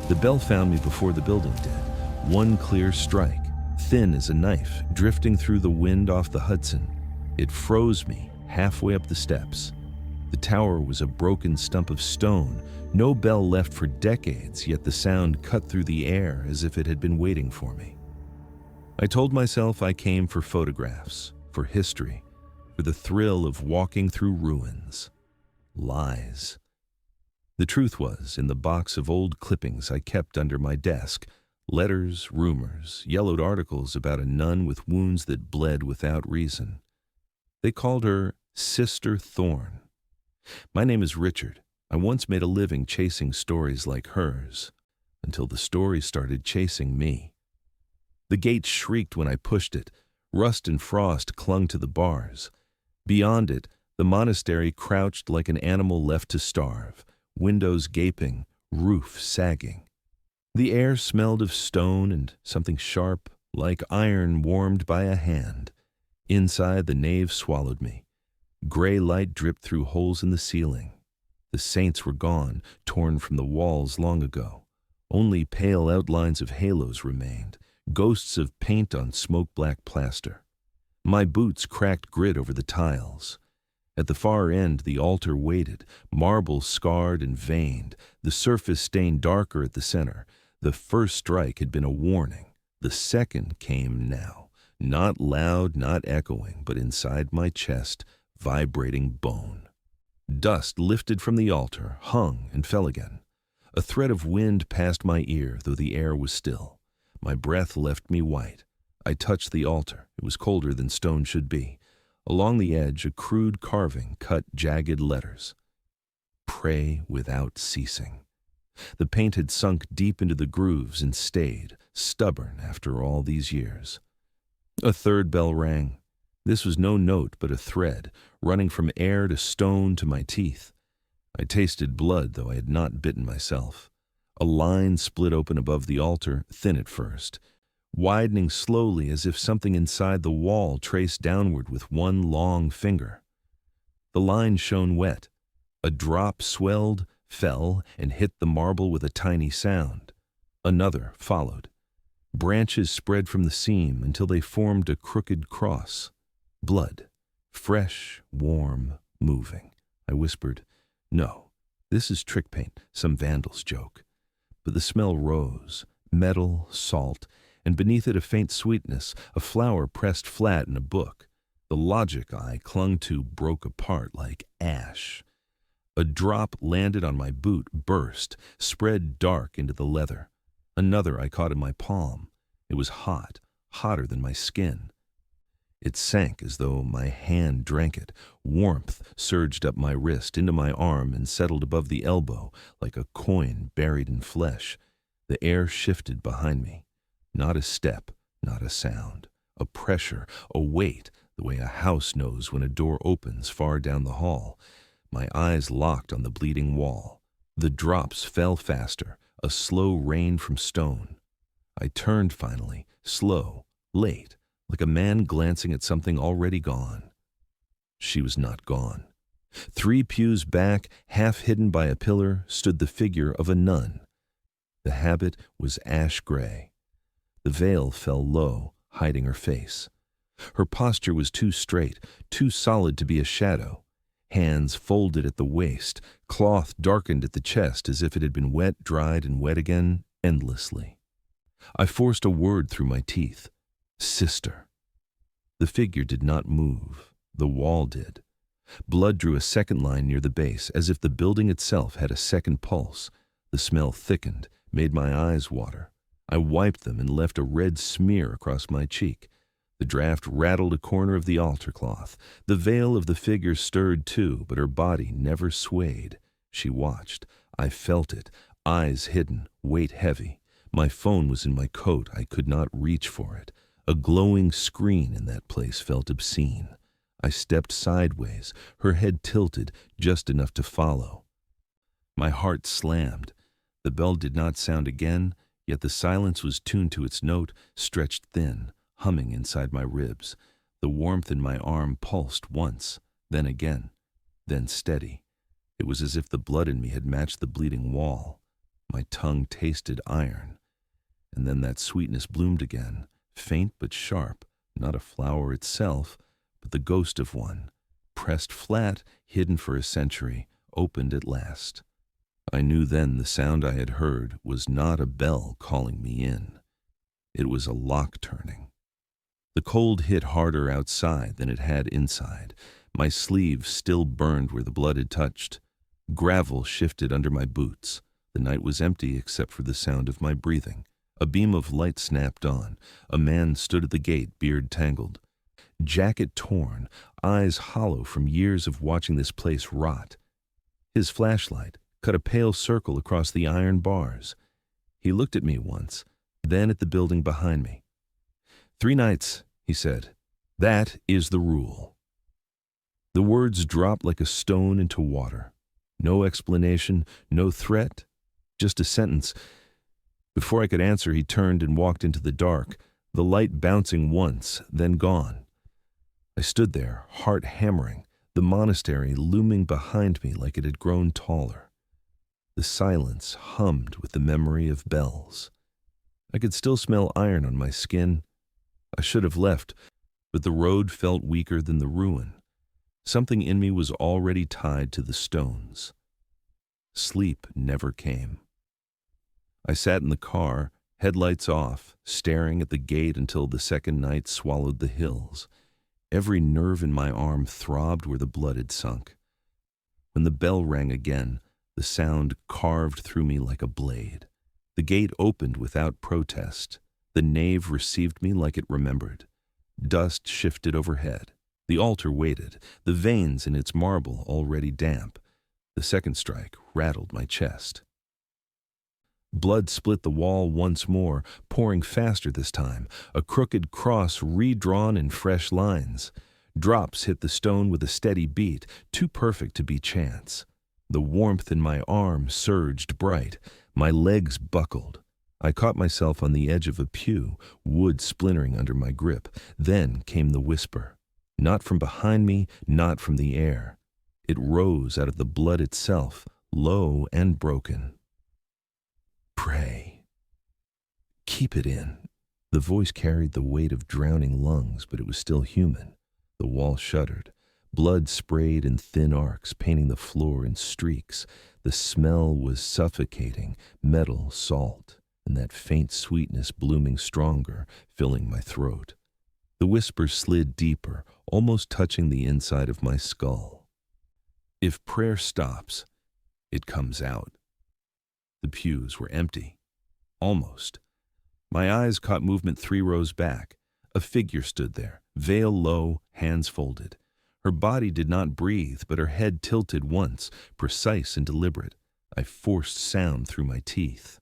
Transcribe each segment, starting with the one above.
The bell found me before the building did. One clear strike, thin as a knife, drifting through the wind off the Hudson. It froze me halfway up the steps. The tower was a broken stump of stone, no bell left for decades, yet the sound cut through the air as if it had been waiting for me. I told myself I came for photographs, for history, for the thrill of walking through ruins. Lies. The truth was, in the box of old clippings I kept under my desk, letters, rumors, yellowed articles about a nun with wounds that bled without reason. They called her Sister Thorn. My name is Richard. I once made a living chasing stories like hers, until the story started chasing me. The gate shrieked when I pushed it. Rust and frost clung to the bars. Beyond it, the monastery crouched like an animal left to starve, windows gaping, roof sagging. The air smelled of stone and something sharp, like iron warmed by a hand. Inside, the nave swallowed me. Gray light dripped through holes in the ceiling. The saints were gone, torn from the walls long ago. Only pale outlines of halos remained, ghosts of paint on smoke-black plaster. My boots cracked grit over the tiles. At the far end, the altar waited, marble scarred and veined, the surface stained darker at the center. The first strike had been a warning. The second came now, not loud, not echoing, but inside my chest, vibrating bone. Dust lifted from the altar, hung and fell again. A thread of wind passed my ear, though the air was still. My breath left me white. I touched the altar. It was colder than stone should be. Along the edge, a crude carving cut jagged letters. Pray without ceasing. The paint had sunk deep into the grooves and stayed, stubborn after all these years. A third bell rang. This was no note but a thread, running from air to stone to my teeth. I tasted blood, though I had not bitten myself. A line split open above the altar, thin at first, widening slowly as if something inside the wall traced downward with one long finger. The line shone wet. A drop swelled, fell, and hit the marble with a tiny sound. Another followed. Branches spread from the seam until they formed a crooked cross. Blood. Fresh, warm, moving. I whispered, "No, this is trick paint, some vandal's joke." But the smell rose, metal, salt, and beneath it a faint sweetness, a flower pressed flat in a book. The logic I clung to broke apart like ash. A drop landed on my boot, burst, spread dark into the leather. Another I caught in my palm. It was hot, hotter than my skin. It sank as though my hand drank it. Warmth surged up my wrist, into my arm, and settled above the elbow like a coin buried in flesh. The air shifted behind me. Not a step, not a sound. A pressure, a weight, the way a house knows when a door opens far down the hall. My eyes locked on the bleeding wall. The drops fell faster, a slow rain from stone. I turned finally, slow, late, like a man glancing at something already gone. She was not gone. 3 pews back, half hidden by a pillar, stood the figure of a nun. The habit was ash gray. The veil fell low, hiding her face. Her posture was too straight, too solid to be a shadow. Hands folded at the waist, cloth darkened at the chest as if it had been wet, dried, and wet again, endlessly. I forced a word through my teeth. Sister. The figure did not move. The wall did. Blood drew a second line near the base, as if the building itself had a second pulse. The smell thickened, made my eyes water. I wiped them and left a red smear across my cheek. The draft rattled a corner of the altar cloth. The veil of the figure stirred too, but her body never swayed. She watched. I felt it, eyes hidden, weight heavy. My phone was in my coat. I could not reach for it. A glowing screen in that place felt obscene. I stepped sideways, her head tilted, just enough to follow. My heart slammed. The bell did not sound again, yet the silence was tuned to its note, stretched thin, humming inside my ribs. The warmth in my arm pulsed once, then again, then steady. It was as if the blood in me had matched the bleeding wall. My tongue tasted iron, and then that sweetness bloomed again, faint but sharp, not a flower itself, but the ghost of one, pressed flat, hidden for a century, opened at last. I knew then the sound I had heard was not a bell calling me in. It was a lock turning. The cold hit harder outside than it had inside. My sleeve still burned where the blood had touched. Gravel shifted under my boots. The night was empty except for the sound of my breathing. A beam of light snapped on. A man stood at the gate, beard tangled. Jacket torn, eyes hollow from years of watching this place rot. His flashlight cut a pale circle across the iron bars. He looked at me once, then at the building behind me. 3 nights, he said. That is the rule. The words dropped like a stone into water. No explanation, no threat, just a sentence. Before I could answer, he turned and walked into the dark, the light bouncing once, then gone. I stood there, heart hammering, the monastery looming behind me like it had grown taller. The silence hummed with the memory of bells. I could still smell iron on my skin. I should have left, but the road felt weaker than the ruin. Something in me was already tied to the stones. Sleep never came. I sat in the car, headlights off, staring at the gate until the second night swallowed the hills. Every nerve in my arm throbbed where the blood had sunk. When the bell rang again, the sound carved through me like a blade. The gate opened without protest. The nave received me like it remembered. Dust shifted overhead. The altar waited, the veins in its marble already damp. The second strike rattled my chest. Blood split the wall once more, pouring faster this time, a crooked cross redrawn in fresh lines. Drops hit the stone with a steady beat, too perfect to be chance. The warmth in my arm surged bright. My legs buckled. I caught myself on the edge of a pew, wood splintering under my grip. Then came the whisper. Not from behind me, not from the air. It rose out of the blood itself, low and broken. Pray. Keep it in. The voice carried the weight of drowning lungs, but it was still human. The wall shuddered. Blood sprayed in thin arcs, painting the floor in streaks. The smell was suffocating, metal, salt, and that faint sweetness blooming stronger, filling my throat. The whisper slid deeper, almost touching the inside of my skull. If prayer stops, it comes out. The pews were empty. Almost. My eyes caught movement 3 rows back. A figure stood there, veil low, hands folded. Her body did not breathe, but her head tilted once, precise and deliberate. I forced sound through my teeth.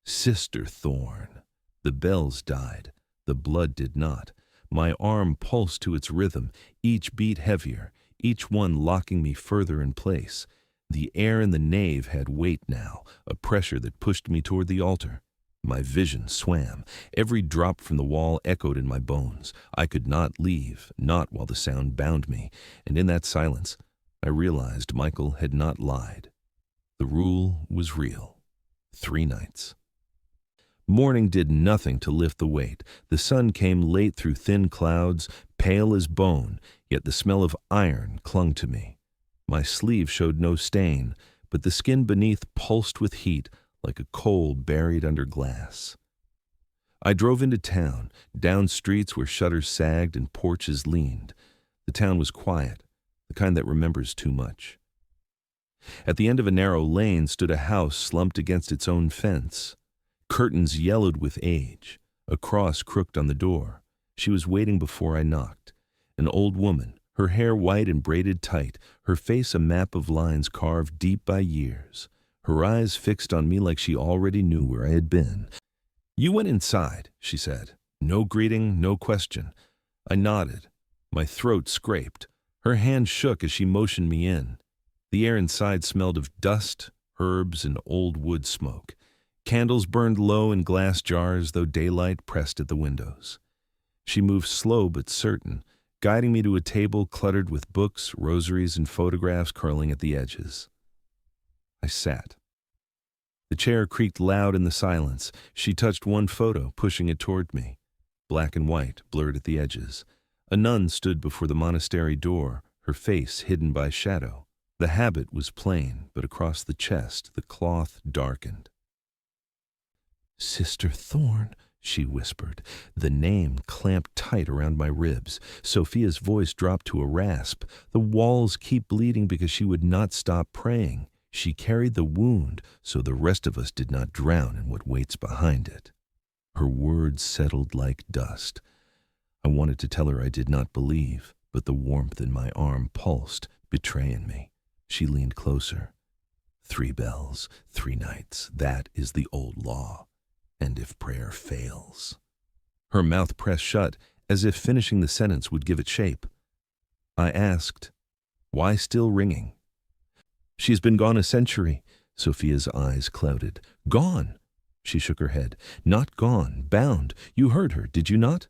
Sister Thorn. The bells died. The blood did not. My arm pulsed to its rhythm, each beat heavier, each one locking me further in place. The air in the nave had weight now, a pressure that pushed me toward the altar. My vision swam. Every drop from the wall echoed in my bones. I could not leave, not while the sound bound me, and in that silence, I realized Michael had not lied. The rule was real. 3 nights. Morning did nothing to lift the weight. The sun came late through thin clouds, pale as bone, yet the smell of iron clung to me. My sleeve showed no stain, but the skin beneath pulsed with heat, like a coal buried under glass. I drove into town, down streets where shutters sagged and porches leaned. The town was quiet, the kind that remembers too much. At the end of a narrow lane stood a house slumped against its own fence. Curtains yellowed with age. A cross crooked on the door. She was waiting before I knocked. An old woman, her hair white and braided tight, her face a map of lines carved deep by years. Her eyes fixed on me like she already knew where I had been. "You went inside," she said. No greeting, no question. I nodded. My throat scraped. Her hand shook as she motioned me in. The air inside smelled of dust, herbs, and old wood smoke. Candles burned low in glass jars, though daylight pressed at the windows. She moved slow but certain, guiding me to a table cluttered with books, rosaries, and photographs curling at the edges. I sat. The chair creaked loud in the silence. She touched one photo, pushing it toward me. Black and white, blurred at the edges. A nun stood before the monastery door, her face hidden by shadow. The habit was plain, but across the chest the cloth darkened. "Sister Thorn," she whispered. The name clamped tight around my ribs. Sophia's voice dropped to a rasp. "The walls keep bleeding because she would not stop praying. She carried the wound so the rest of us did not drown in what waits behind it." Her words settled like dust. I wanted to tell her I did not believe, but the warmth in my arm pulsed, betraying me. She leaned closer. 3 bells, 3 nights, that is the old law. And if prayer fails. Her mouth pressed shut, as if finishing the sentence would give it shape. I asked, "Why still ringing?" "She's been gone a century." Sophia's eyes clouded. "Gone?" She shook her head. "Not gone, bound. You heard her, did you not?"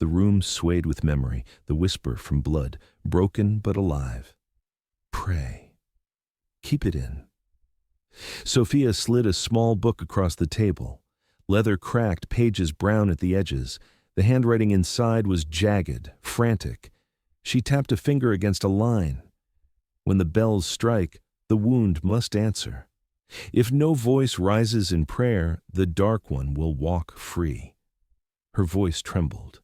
The room swayed with memory, the whisper from blood, broken but alive. "Pray. Keep it in." Sophia slid a small book across the table. Leather cracked, pages brown at the edges. The handwriting inside was jagged, frantic. She tapped a finger against a line. "When the bells strike, the wound must answer. If no voice rises in prayer, the dark one will walk free." Her voice trembled.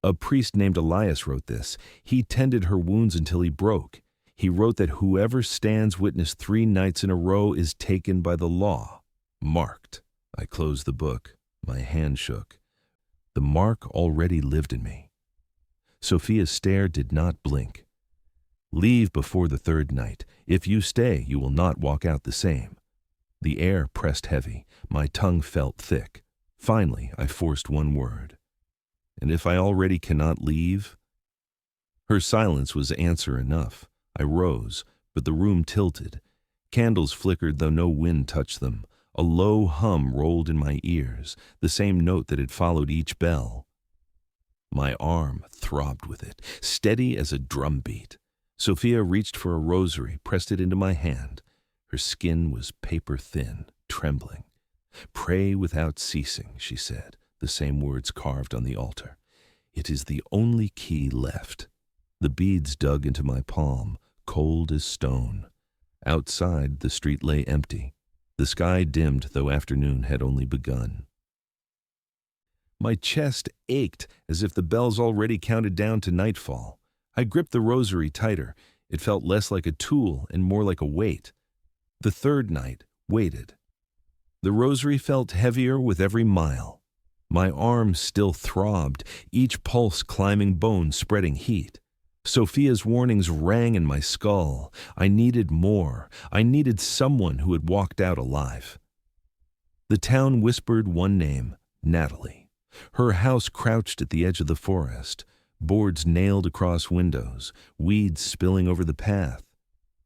"A priest named Elias wrote this. He tended her wounds until he broke. He wrote that whoever stands witness 3 nights in a row is taken by the law. Marked." I closed the book. My hand shook. The mark already lived in me. Sophia's stare did not blink. "Leave before the 3rd night. If you stay, you will not walk out the same." The air pressed heavy. My tongue felt thick. Finally, I forced one word. "And if I already cannot leave?" Her silence was answer enough. I rose, but the room tilted. Candles flickered though no wind touched them. A low hum rolled in my ears, the same note that had followed each bell. My arm throbbed with it, steady as a drumbeat. Sophia reached for a rosary, pressed it into my hand. Her skin was paper thin, trembling. "Pray without ceasing," she said, the same words carved on the altar. "It is the only key left." The beads dug into my palm, cold as stone. Outside, the street lay empty. The sky dimmed, though afternoon had only begun. My chest ached as if the bells already counted down to nightfall. I gripped the rosary tighter. It felt less like a tool and more like a weight. The 3rd night waited. The rosary felt heavier with every mile. My arms still throbbed, each pulse climbing bone, spreading heat. Sophia's warnings rang in my skull. I needed more. I needed someone who had walked out alive. The town whispered one name, Natalie. Her house crouched at the edge of the forest, boards nailed across windows, weeds spilling over the path.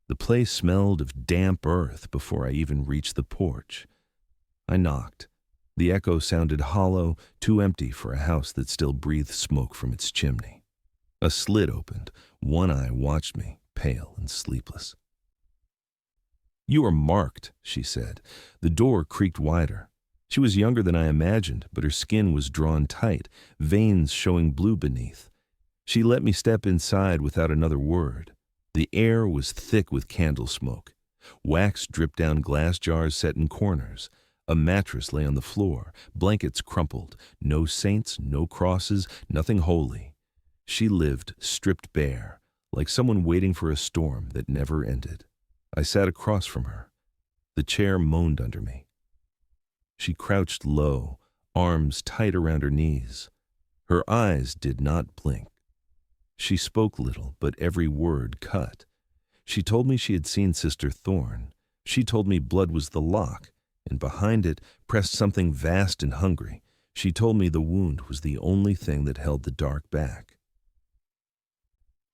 The place smelled of damp earth before I even reached the porch. I knocked. The echo sounded hollow, too empty for a house that still breathed smoke from its chimney. A slit opened. One eye watched me, pale and sleepless. "You are marked," she said. The door creaked wider. She was younger than I imagined, but her skin was drawn tight, veins showing blue beneath. She let me step inside without another word. The air was thick with candle smoke. Wax dripped down glass jars set in corners. A mattress lay on the floor, blankets crumpled. No saints, no crosses, nothing holy. She lived stripped bare, like someone waiting for a storm that never ended. I sat across from her. The chair moaned under me. She crouched low, arms tight around her knees. Her eyes did not blink. She spoke little, but every word cut. She told me she had seen Sister Thorn. She told me blood was the lock, and behind it pressed something vast and hungry. She told me the wound was the only thing that held the dark back.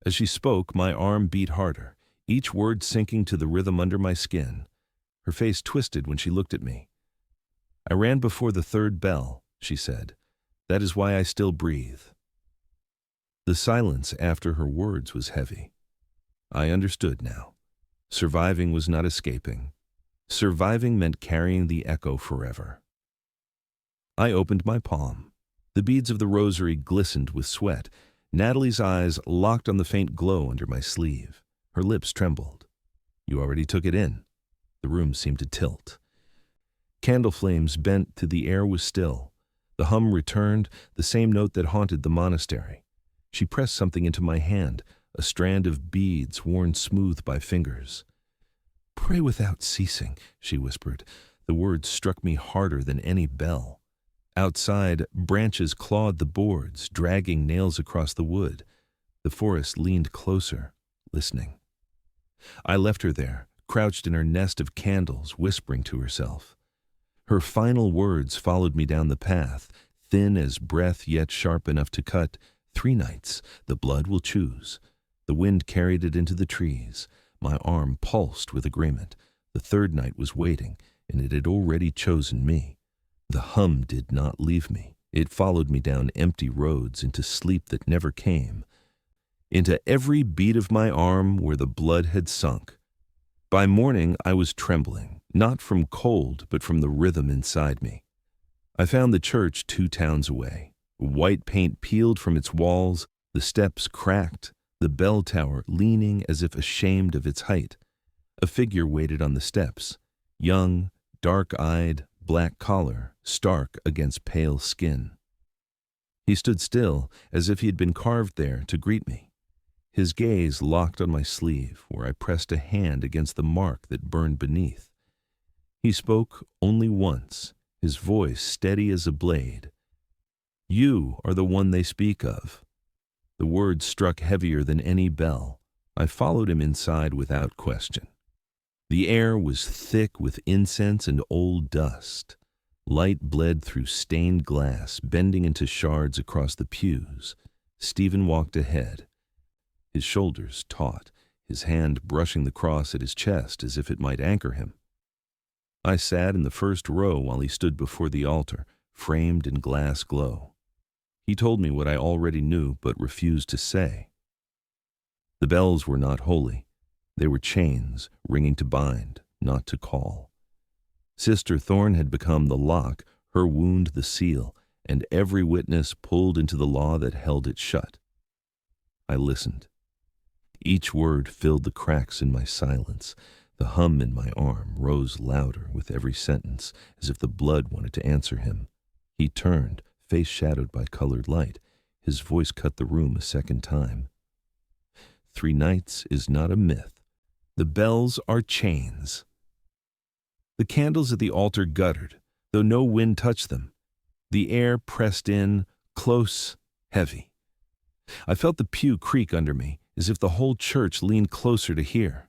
As she spoke, my arm beat harder, each word sinking to the rhythm under my skin. Her face twisted when she looked at me. "I ran before the 3rd bell," she said. "That is why I still breathe." The silence after her words was heavy. I understood now. Surviving was not escaping. Surviving meant carrying the echo forever. I opened my palm. The beads of the rosary glistened with sweat. Natalie's eyes locked on the faint glow under my sleeve. Her lips trembled. "You already took it in." The room seemed to tilt. Candle flames bent till the air was still. The hum returned, the same note that haunted the monastery. She pressed something into my hand, a strand of beads worn smooth by fingers. "Pray without ceasing," she whispered. The words struck me harder than any bell. Outside, branches clawed the boards, dragging nails across the wood. The forest leaned closer, listening. I left her there, crouched in her nest of candles, whispering to herself. Her final words followed me down the path, thin as breath yet sharp enough to cut. 3 nights, the blood will choose. The wind carried it into the trees. My arm pulsed with agreement. The 3rd night was waiting, and it had already chosen me. The hum did not leave me. It followed me down empty roads into sleep that never came, into every beat of my arm where the blood had sunk. By morning I was trembling, not from cold, but from the rhythm inside me. I found the church 2 towns away. White paint peeled from its walls, the steps cracked, the bell tower leaning as if ashamed of its height. A figure waited on the steps, young, dark-eyed, black collar, stark against pale skin. He stood still, as if he had been carved there to greet me. His gaze locked on my sleeve, where I pressed a hand against the mark that burned beneath. He spoke only once, his voice steady as a blade. "You are the one they speak of." The words struck heavier than any bell. I followed him inside without question. The air was thick with incense and old dust. Light bled through stained glass, bending into shards across the pews. Stephen walked ahead, his shoulders taut, his hand brushing the cross at his chest as if it might anchor him. I sat in the first row while he stood before the altar, framed in glass glow. He told me what I already knew but refused to say. The bells were not holy. They were chains, ringing to bind, not to call. Sister Thorn had become the lock, her wound the seal, and every witness pulled into the law that held it shut. I listened. Each word filled the cracks in my silence. The hum in my arm rose louder with every sentence, as if the blood wanted to answer him. He turned, face shadowed by colored light. His voice cut the room a second time. 3 nights is not a myth. The bells are chains. The candles at the altar guttered, though no wind touched them. The air pressed in, close, heavy. I felt the pew creak under me, as if the whole church leaned closer to hear.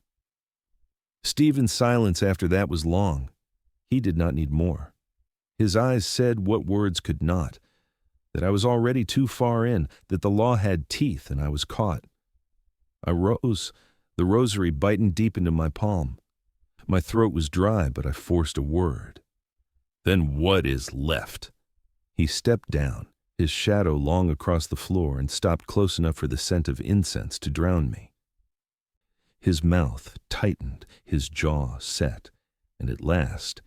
Stephen's silence after that was long. He did not need more. His eyes said what words could not, that I was already too far in, that the law had teeth and I was caught. I rose, the rosary biting deep into my palm. My throat was dry, but I forced a word. "Then what is left?" He stepped down, his shadow long across the floor, and stopped close enough for the scent of incense to drown me. His mouth tightened, his jaw set, and at last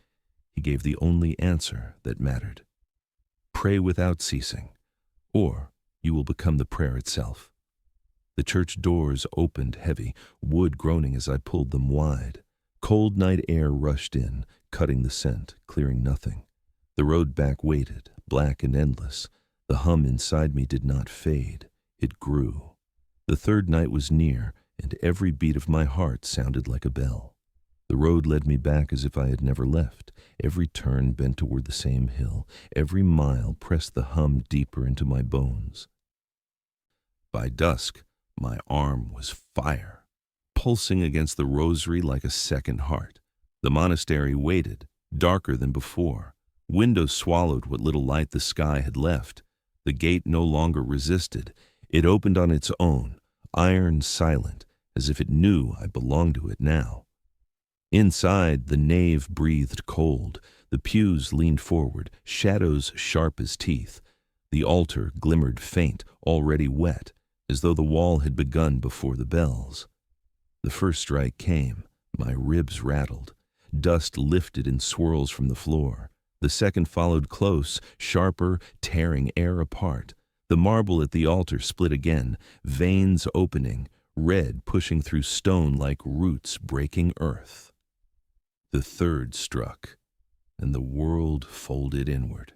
he gave the only answer that mattered. "Pray without ceasing, or you will become the prayer itself." The church doors opened heavy, wood groaning as I pulled them wide. Cold night air rushed in, cutting the scent, clearing nothing. The road back waited, black and endless. The hum inside me did not fade. It grew. The 3rd night was near, and every beat of my heart sounded like a bell. The road led me back as if I had never left. Every turn bent toward the same hill. Every mile pressed the hum deeper into my bones. By dusk, my arm was fire, pulsing against the rosary like a second heart. The monastery waited, darker than before. Windows swallowed what little light the sky had left. The gate no longer resisted. It opened on its own, iron silent, as if it knew I belonged to it now. Inside, the nave breathed cold. The pews leaned forward, shadows sharp as teeth. The altar glimmered faint, already wet, as though the wall had begun before the bells. The first strike came. My ribs rattled. Dust lifted in swirls from the floor. The second followed close, sharper, tearing air apart. The marble at the altar split again, veins opening, red pushing through stone like roots breaking earth. The third struck, and the world folded inward.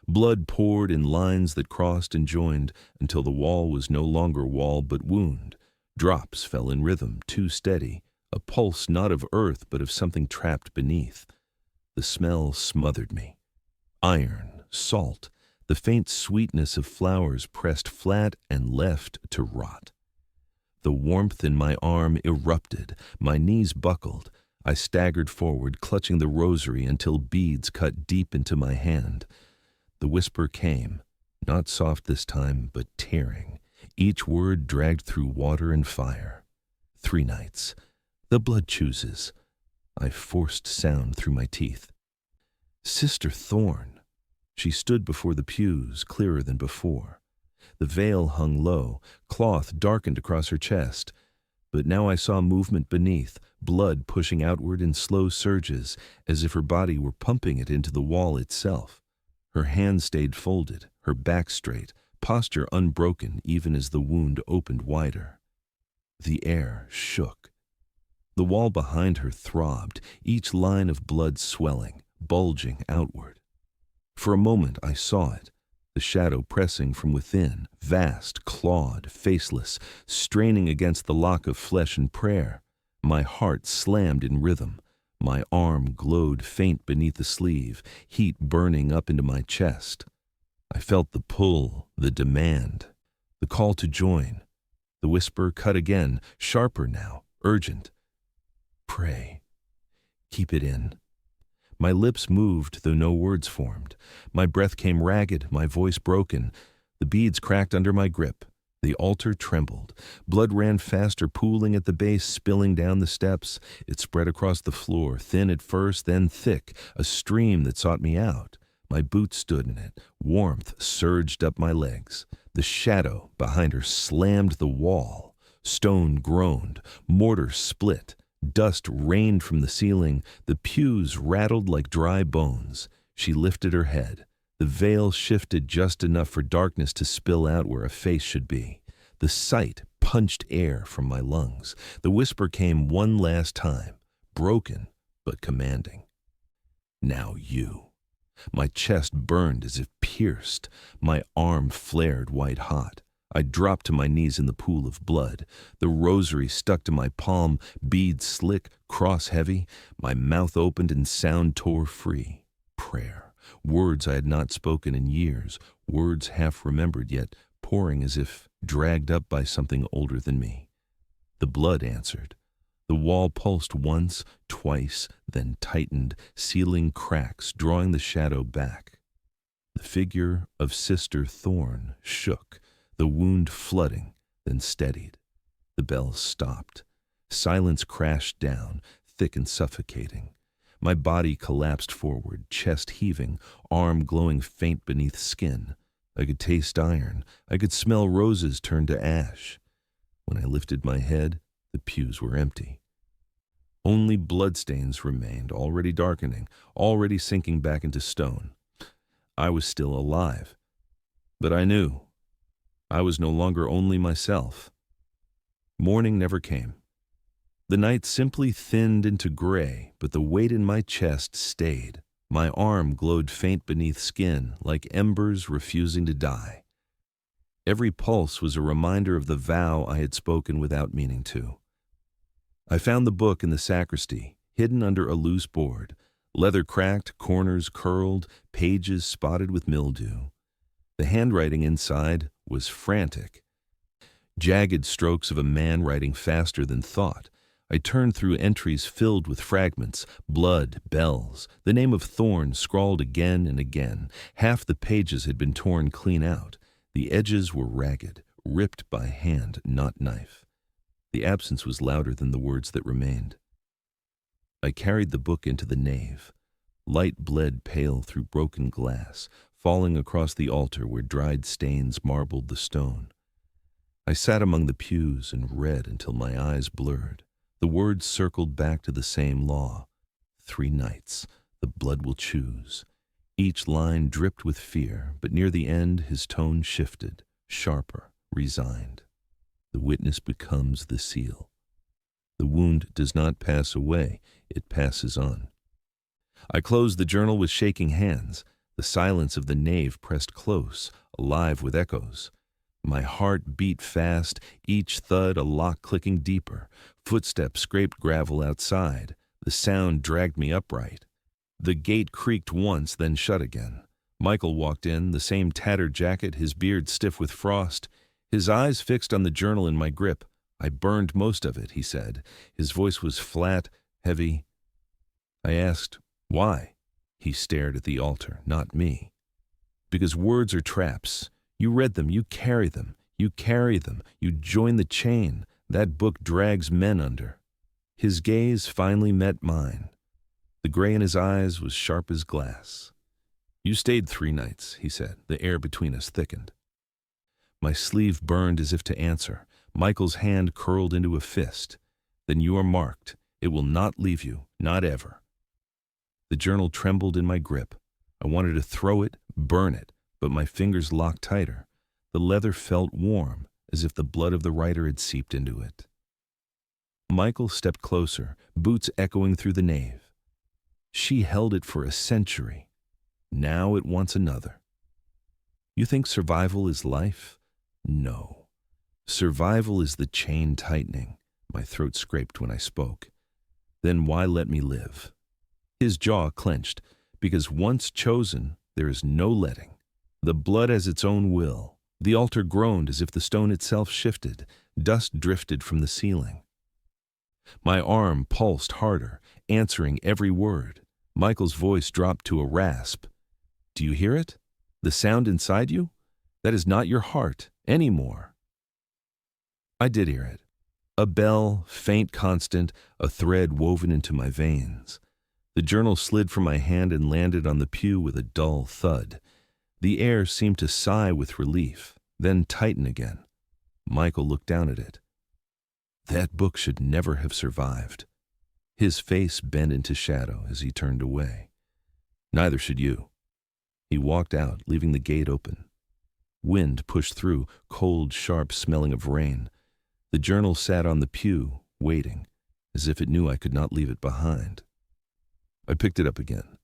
Blood poured in lines that crossed and joined until the wall was no longer wall but wound. Drops fell in rhythm, too steady, a pulse not of earth but of something trapped beneath. The smell smothered me. Iron, salt, the faint sweetness of flowers pressed flat and left to rot. The warmth in my arm erupted, my knees buckled. I staggered forward, clutching the rosary until beads cut deep into my hand. The whisper came, not soft this time, but tearing, each word dragged through water and fire. 3 nights. The blood chooses. I forced sound through my teeth. Sister Thorn. She stood before the pews, clearer than before. The veil hung low, cloth darkened across her chest. But now I saw movement beneath, blood pushing outward in slow surges, as if her body were pumping it into the wall itself. Her hands stayed folded, her back straight, posture unbroken even as the wound opened wider. The air shook. The wall behind her throbbed, each line of blood swelling, bulging outward. For a moment I saw it, the shadow pressing from within, vast, clawed, faceless, straining against the lock of flesh and prayer. My heart slammed in rhythm. My arm glowed faint beneath the sleeve, heat burning up into my chest. I felt the pull, the demand, the call to join. The whisper cut again, sharper now, urgent. Pray. Keep it in. My lips moved, though no words formed. My breath came ragged, my voice broken. The beads cracked under my grip. The altar trembled. Blood ran faster, pooling at the base, spilling down the steps. It spread across the floor, thin at first, then thick, a stream that sought me out. My boots stood in it. Warmth surged up my legs. The shadow behind her slammed the wall. Stone groaned. Mortar split. Dust rained from the ceiling. The pews rattled like dry bones. She lifted her head. The veil shifted just enough for darkness to spill out where a face should be. The sight punched air from my lungs. The whisper came one last time, broken but commanding. Now you. My chest burned as if pierced. My arm flared white hot. I dropped to my knees in the pool of blood. The rosary stuck to my palm, beads slick, cross heavy. My mouth opened and sound tore free. Prayer. Words I had not spoken in years, words half remembered yet pouring as if dragged up by something older than me. The blood answered. The wall pulsed once, twice, then tightened, sealing cracks, drawing the shadow back. The figure of Sister Thorn shook, the wound flooding, then steadied. The bells stopped. Silence crashed down, thick and suffocating. My body collapsed forward, chest heaving, arm glowing faint beneath skin. I could taste iron. I could smell roses turned to ash. When I lifted my head, the pews were empty. Only bloodstains remained, already darkening, already sinking back into stone. I was still alive. But I knew. I was no longer only myself. Morning never came. The night simply thinned into gray, but the weight in my chest stayed. My arm glowed faint beneath skin, like embers refusing to die. Every pulse was a reminder of the vow I had spoken without meaning to. I found the book in the sacristy, hidden under a loose board, leather cracked, corners curled, pages spotted with mildew. The handwriting inside was frantic. Jagged strokes of a man writing faster than thought. I turned through entries filled with fragments, blood, bells, the name of Thorn scrawled again and again. Half the pages had been torn clean out. The edges were ragged, ripped by hand, not knife. The absence was louder than the words that remained. I carried the book into the nave. Light bled pale through broken glass, falling across the altar where dried stains marbled the stone. I sat among the pews and read until my eyes blurred. The words circled back to the same law. 3 nights, the blood will choose. Each line dripped with fear, but near the end his tone shifted, sharper, resigned. The witness becomes the seal. The wound does not pass away, it passes on. I closed the journal with shaking hands. The silence of the nave pressed close, alive with echoes. My heart beat fast, each thud a lock clicking deeper. Footsteps scraped gravel outside. The sound dragged me upright. The gate creaked once, then shut again. Michael walked in, the same tattered jacket, his beard stiff with frost, his eyes fixed on the journal in my grip. I burned most of it, he said. His voice was flat, heavy. I asked, why? He stared at the altar, not me. Because words are traps. You read them, you carry them, you carry them, you join the chain. That book drags men under. His gaze finally met mine. The gray in his eyes was sharp as glass. You stayed 3 nights, he said. The air between us thickened. My sleeve burned as if to answer. Michael's hand curled into a fist. Then you are marked. It will not leave you, not ever. The journal trembled in my grip. I wanted to throw it, burn it, but my fingers locked tighter. The leather felt warm, as if the blood of the writer had seeped into it. Michael stepped closer, boots echoing through the nave. She held it for a century. Now it wants another. You think survival is life? No. Survival is the chain tightening. My throat scraped when I spoke. Then why let me live? His jaw clenched, because once chosen, there is no letting. The blood has its own will. The altar groaned as if the stone itself shifted. Dust drifted from the ceiling. My arm pulsed harder, answering every word. Michael's voice dropped to a rasp. Do you hear it? The sound inside you? That is not your heart anymore. I did hear it. A bell, faint, constant, a thread woven into my veins. The journal slid from my hand and landed on the pew with a dull thud. The air seemed to sigh with relief, then tighten again. Michael looked down at it. That book should never have survived. His face bent into shadow as he turned away. Neither should you. He walked out, leaving the gate open. Wind pushed through, cold, sharp smelling of rain. The journal sat on the pew, waiting, as if it knew I could not leave it behind. I picked it up again.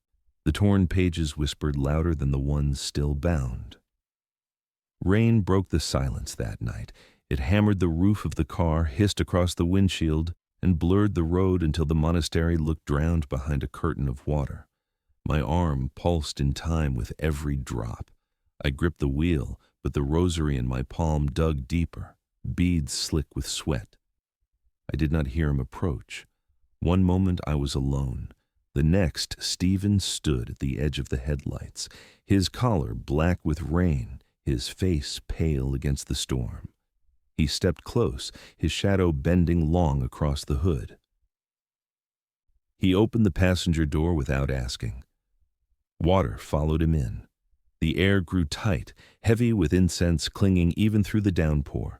The torn pages whispered louder than the ones still bound. Rain broke the silence that night. It hammered the roof of the car, hissed across the windshield, and blurred the road until the monastery looked drowned behind a curtain of water. My arm pulsed in time with every drop. I gripped the wheel, but the rosary in my palm dug deeper, beads slick with sweat. I did not hear him approach. One moment I was alone. The next, Stephen stood at the edge of the headlights, his collar black with rain, his face pale against the storm. He stepped close, his shadow bending long across the hood. He opened the passenger door without asking. Water followed him in. The air grew tight, heavy with incense clinging even through the downpour.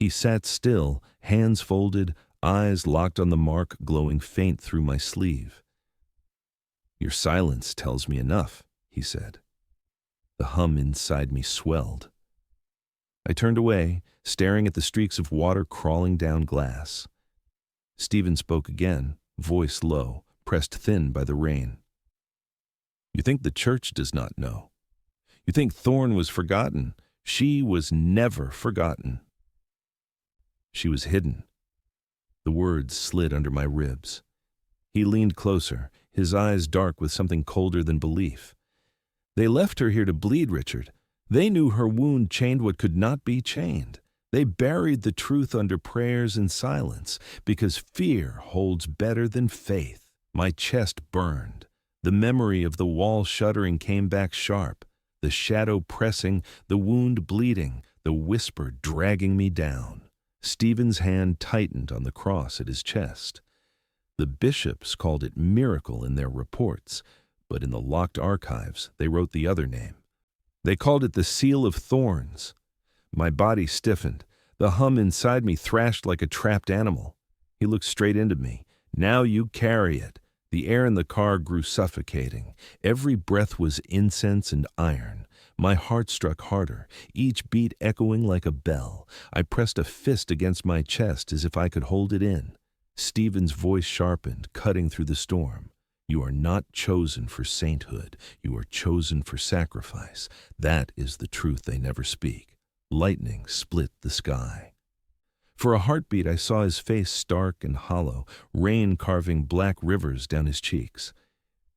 He sat still, hands folded, eyes locked on the mark glowing faint through my sleeve. Your silence tells me enough, he said. The hum inside me swelled. I turned away, staring at the streaks of water crawling down glass. Stephen spoke again, voice low, pressed thin by the rain. You think the church does not know. You think Thorn was forgotten. She was never forgotten. She was hidden. The words slid under my ribs. He leaned closer, his eyes dark with something colder than belief. They left her here to bleed, Richard. They knew her wound chained what could not be chained. They buried the truth under prayers and silence, because fear holds better than faith. My chest burned. The memory of the wall shuddering came back sharp, the shadow pressing, the wound bleeding, the whisper dragging me down. Stephen's hand tightened on the cross at his chest. The bishops called it miracle in their reports, but in the locked archives they wrote the other name. They called it the seal of thorns. My body stiffened. The hum inside me thrashed like a trapped animal. He looked straight into me. "Now you carry it." The air in the car grew suffocating. Every breath was incense and iron. My heart struck harder, each beat echoing like a bell. I pressed a fist against my chest as if I could hold it in. Stephen's voice sharpened, cutting through the storm. "You are not chosen for sainthood. You are chosen for sacrifice. That is the truth they never speak." Lightning split the sky. For a heartbeat, I saw his face stark and hollow, rain carving black rivers down his cheeks.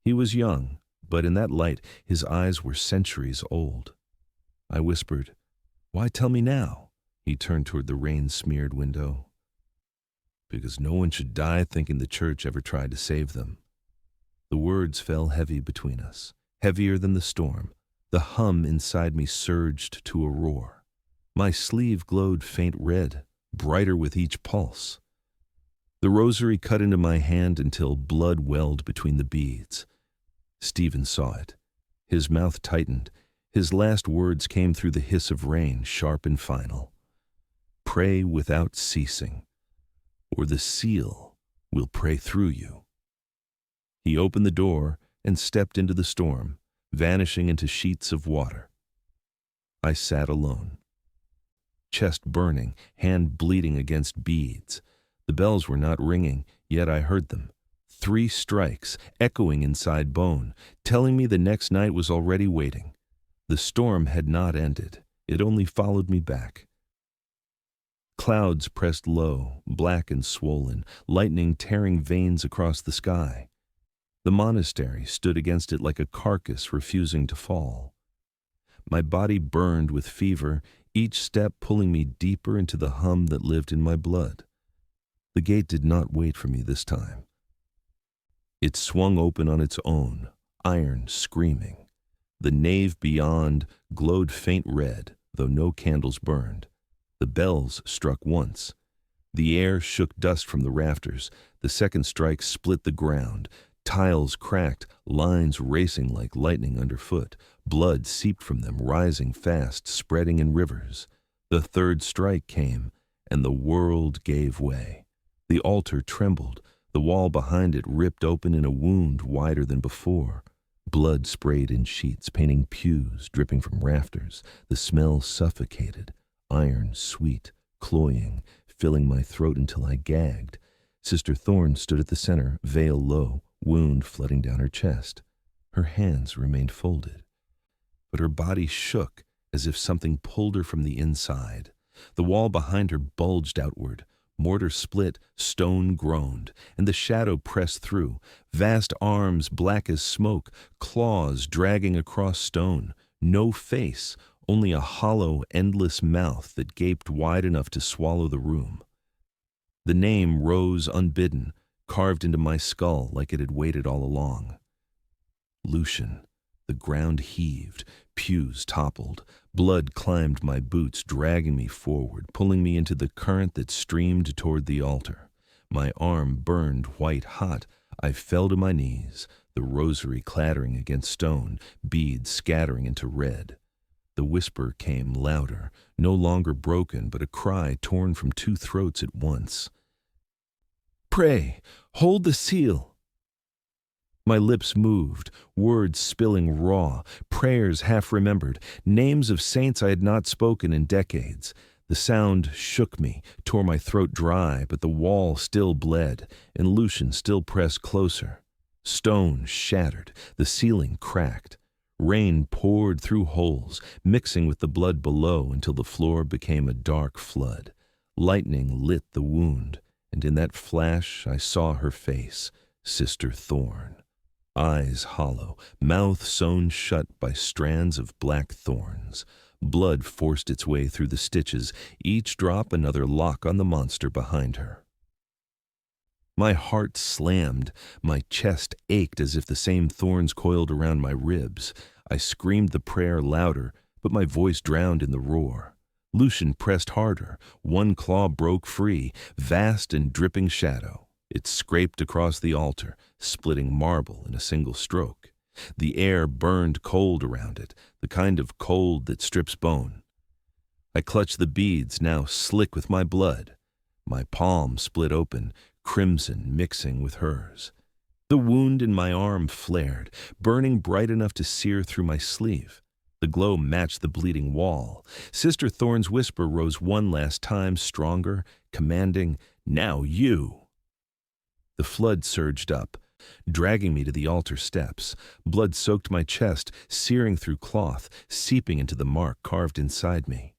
He was young, but in that light, his eyes were centuries old. I whispered, "Why tell me now?" He turned toward the rain-smeared window. "Because no one should die thinking the church ever tried to save them." The words fell heavy between us, heavier than the storm. The hum inside me surged to a roar. My sleeve glowed faint red, brighter with each pulse. The rosary cut into my hand until blood welled between the beads. Stephen saw it. His mouth tightened. His last words came through the hiss of rain, sharp and final. "Pray without ceasing, or the seal will pray through you." He opened the door and stepped into the storm, vanishing into sheets of water. I sat alone. Chest burning, hand bleeding against beads. The bells were not ringing, yet I heard them. 3 strikes, echoing inside bone, telling me the next night was already waiting. The storm had not ended. It only followed me back. Clouds pressed low, black and swollen, lightning tearing veins across the sky. The monastery stood against it like a carcass refusing to fall. My body burned with fever, each step pulling me deeper into the hum that lived in my blood. The gate did not wait for me this time. It swung open on its own, iron screaming. The nave beyond glowed faint red, though no candles burned. The bells struck once. The air shook dust from the rafters. The second strike split the ground. Tiles cracked, lines racing like lightning underfoot. Blood seeped from them, rising fast, spreading in rivers. The third strike came, and the world gave way. The altar trembled. The wall behind it ripped open in a wound wider than before. Blood sprayed in sheets, painting pews, dripping from rafters. The smell suffocated, iron sweet, cloying, filling my throat until I gagged. Sister Thorn stood at the center, veil low, wound flooding down her chest. Her hands remained folded, but her body shook as if something pulled her from the inside. The wall behind her bulged outward. Mortar split, stone groaned, and the shadow pressed through. Vast arms, black as smoke, claws dragging across stone. No face, only a hollow, endless mouth that gaped wide enough to swallow the room. The name rose unbidden, carved into my skull like it had waited all along. Lucian. The ground heaved, pews toppled, blood climbed my boots, dragging me forward, pulling me into the current that streamed toward the altar. My arm burned white hot. I fell to my knees, the rosary clattering against stone, beads scattering into red. The whisper came louder, no longer broken, but a cry torn from 2 throats at once. "Pray, hold the seal." My lips moved, words spilling raw, prayers half remembered, names of saints I had not spoken in decades. The sound shook me, tore my throat dry, but the wall still bled, and Lucian still pressed closer. Stone shattered, the ceiling cracked. Rain poured through holes, mixing with the blood below until the floor became a dark flood. Lightning lit the wound, and in that flash I saw her face, Sister Thorn. Eyes hollow, mouth sewn shut by strands of black thorns. Blood forced its way through the stitches, each drop another lock on the monster behind her. My heart slammed, my chest ached as if the same thorns coiled around my ribs. I screamed the prayer louder, but my voice drowned in the roar. Lucian pressed harder. One claw broke free, vast and dripping shadow. It scraped across the altar, splitting marble in a single stroke. The air burned cold around it, the kind of cold that strips bone. I clutched the beads, now slick with my blood. My palm split open, crimson mixing with hers. The wound in my arm flared, burning bright enough to sear through my sleeve. The glow matched the bleeding wall. Sister Thorn's whisper rose one last time, stronger, commanding, "Now you!" The flood surged up, dragging me to the altar steps. Blood soaked my chest, searing through cloth, seeping into the mark carved inside me.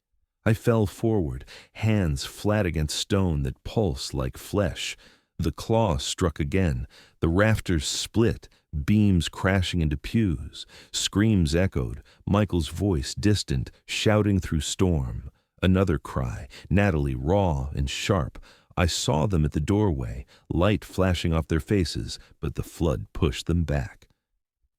I fell forward, hands flat against stone that pulsed like flesh. The claw struck again. The rafters split, beams crashing into pews. Screams echoed, Michael's voice distant, shouting through storm. Another cry, Natalie, raw and sharp. I saw them at the doorway, light flashing off their faces, but the flood pushed them back.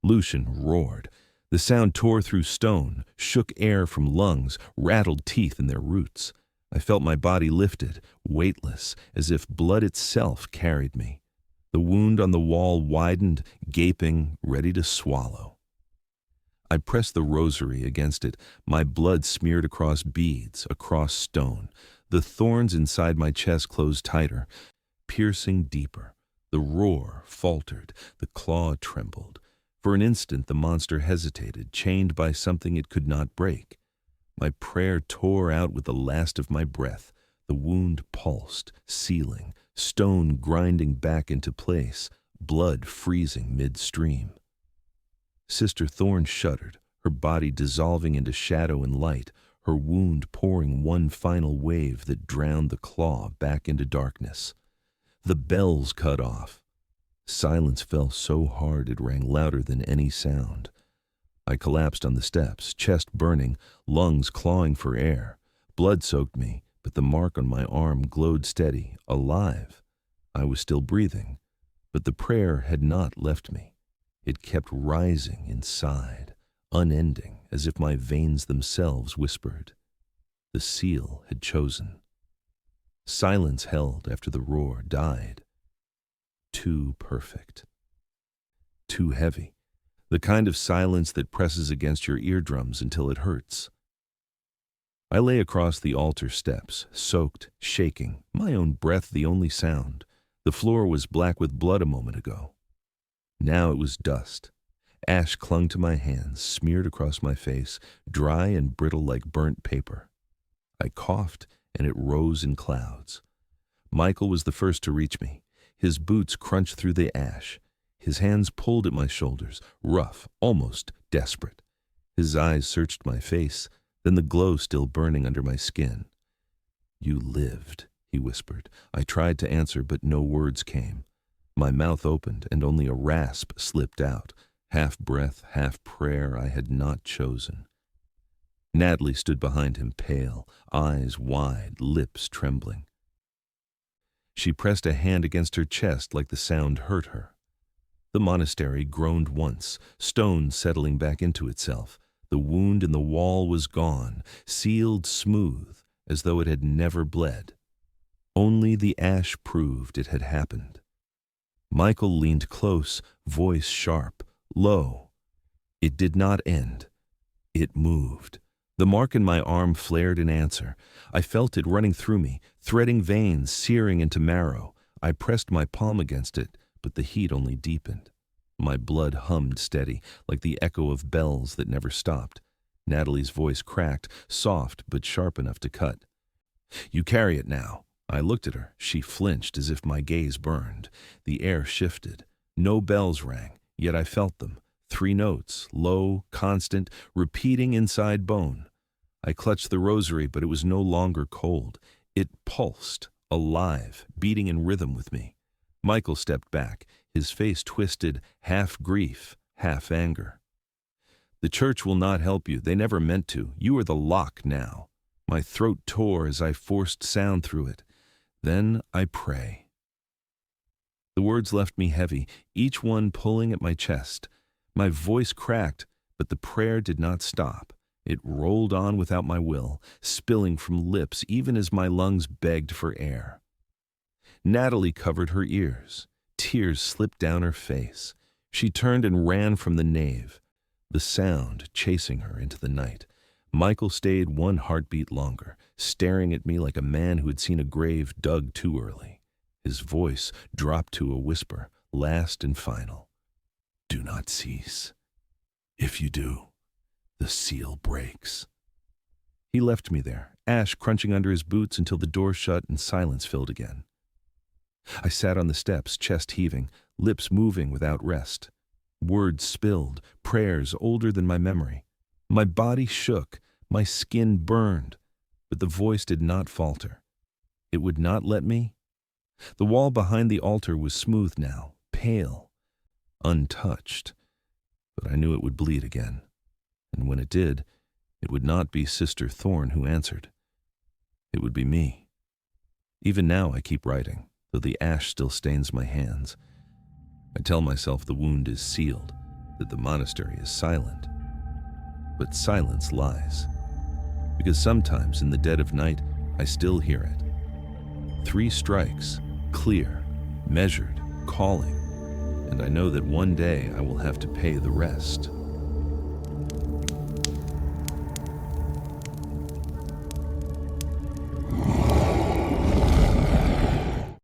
Lucian roared. The sound tore through stone, shook air from lungs, rattled teeth in their roots. I felt my body lifted, weightless, as if blood itself carried me. The wound on the wall widened, gaping, ready to swallow. I pressed the rosary against it, my blood smeared across beads, across stone. The thorns inside my chest closed tighter, piercing deeper. The roar faltered, the claw trembled. For an instant the monster hesitated, chained by something it could not break. My prayer tore out with the last of my breath. The wound pulsed, sealing, stone grinding back into place, blood freezing midstream. Sister Thorn shuddered, her body dissolving into shadow and light, her wound pouring one final wave that drowned the claw back into darkness. The bells cut off. Silence fell so hard it rang louder than any sound. I collapsed on the steps, chest burning, lungs clawing for air. Blood soaked me, but the mark on my arm glowed steady, alive. I was still breathing, but the prayer had not left me. It kept rising inside, unending, as if my veins themselves whispered. The seal had chosen. Silence held after the roar died. Too perfect. Too heavy. The kind of silence that presses against your eardrums until it hurts. I lay across the altar steps, soaked, shaking, my own breath the only sound. The floor was black with blood a moment ago. Now it was dust. Ash clung to my hands, smeared across my face, dry and brittle like burnt paper. I coughed, and it rose in clouds. Michael was the first to reach me. His boots crunched through the ash. His hands pulled at my shoulders, rough, almost desperate. His eyes searched my face, then the glow still burning under my skin. "You lived," he whispered. I tried to answer, but no words came. My mouth opened, and only a rasp slipped out. Half breath, half prayer I had not chosen. Natalie stood behind him, pale, eyes wide, lips trembling. She pressed a hand against her chest like the sound hurt her. The monastery groaned once, stone settling back into itself. The wound in the wall was gone, sealed smooth, as though it had never bled. Only the ash proved it had happened. Michael leaned close, voice sharp, low. It did not end. It moved. The mark in my arm flared in answer. I felt it running through me, threading veins, searing into marrow. I pressed my palm against it, but the heat only deepened. My blood hummed steady, like the echo of bells that never stopped. Natalie's voice cracked, soft but sharp enough to cut. "You carry it now." I looked at her. She flinched as if my gaze burned. The air shifted. No bells rang, yet I felt them. 3 notes, low, constant, repeating inside bone. I clutched the rosary, but it was no longer cold. It pulsed, alive, beating in rhythm with me. Michael stepped back, his face twisted, half grief, half anger. "The church will not help you. They never meant to. You are the lock now." My throat tore as I forced sound through it. "Then I pray." The words left me heavy, each one pulling at my chest. My voice cracked, but the prayer did not stop. It rolled on without my will, spilling from lips even as my lungs begged for air. Natalie covered her ears. Tears slipped down her face. She turned and ran from the nave, the sound chasing her into the night. Michael stayed 1 heartbeat longer, staring at me like a man who had seen a grave dug too early. His voice dropped to a whisper, last and final. Do not cease. If you do, the seal breaks. He left me there, ash crunching under his boots until the door shut and silence filled again. I sat on the steps, chest heaving, lips moving without rest. Words spilled, prayers older than my memory. My body shook, my skin burned, but the voice did not falter. It would not let me. The wall behind the altar was smooth now, pale, untouched, but I knew it would bleed again, and when it did, it would not be Sister Thorn who answered. It would be me. Even now I keep writing, though the ash still stains my hands. I tell myself the wound is sealed, that the monastery is silent. But silence lies, because sometimes in the dead of night I still hear it. 3 strikes, clear, measured, calling, and I know that one day I will have to pay the rest.